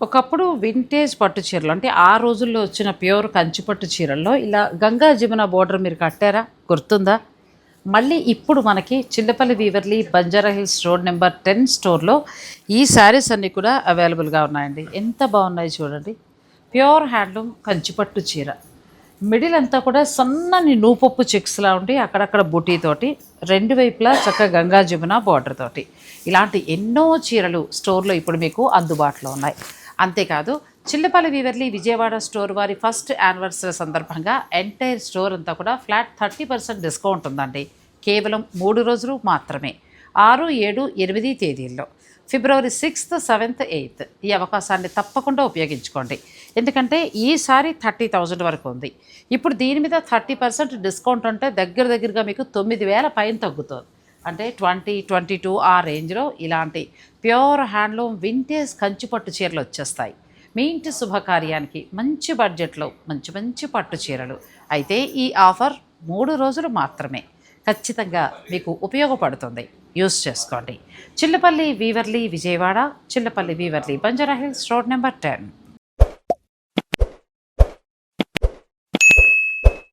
ఒకప్పుడు వింటేజ్ పట్టు చీరలు అంటే ఆ రోజుల్లో వచ్చిన ప్యూర్ కంచి పట్టు చీరల్లో ఇలా గంగా జమున బోర్డర్ మీరు కట్టారా? గుర్తుందా? మళ్ళీ ఇప్పుడు మనకి Chillapalli Weaverly Banjara Hills road number 10 స్టోర్లో ఈ శారీస్ అన్నీ కూడా అవైలబుల్గా ఉన్నాయండి. ఎంత బాగున్నాయి చూడండి. ప్యూర్ హ్యాండ్లూమ్ కంచిపట్టు చీర, మిడిల్ అంతా కూడా సన్నని నూపప్పు చెక్స్లా ఉండి అక్కడక్కడ బుటీతోటి, రెండు వైపులా చక్కగా గంగా జమున బార్డర్ తోటి ఇలాంటి ఎన్నో చీరలు స్టోర్లో ఇప్పుడు మీకు అందుబాటులో ఉన్నాయి. అంతేకాదు చిల్లపల్లి వీవర్లీ విజయవాడ స్టోర్ వారి ఫస్ట్ యానివర్సరీ సందర్భంగా ఎంటైర్ స్టోర్ అంతా కూడా ఫ్లాట్ 30% డిస్కౌంట్ ఉందండి. కేవలం 3 రోజులు మాత్రమే, 6, 7, 8 తేదీల్లో. ఫిబ్రవరి 6th, 7th, 8th ఈ అవకాశాన్ని తప్పకుండా ఉపయోగించుకోండి. ఎందుకంటే ఈసారి 30,000 వరకు ఉంది. ఇప్పుడు దీని మీద 30% డిస్కౌంట్ అంటే దగ్గరగా మీకు 9,000 పైన తగ్గుతుంది. అంటే 20, 22 ఆ రేంజ్లో ఇలాంటి ప్యూర్ హ్యాండ్లూమ్ వింటేజ్ కంచిపట్టు చీరలు వచ్చేస్తాయి. మీ ఇంటి శుభకార్యానికి మంచి బడ్జెట్లో మంచి మంచి పట్టు చీరలు. అయితే ఈ ఆఫర్ 3 రోజులు మాత్రమే. ఖచ్చితంగా మీకు ఉపయోగపడుతుంది. యూస్ చేసుకోండి. Chillapalli Weaverly Vijayawada, Chillapalli Weaverly Banjara Hills road number 10.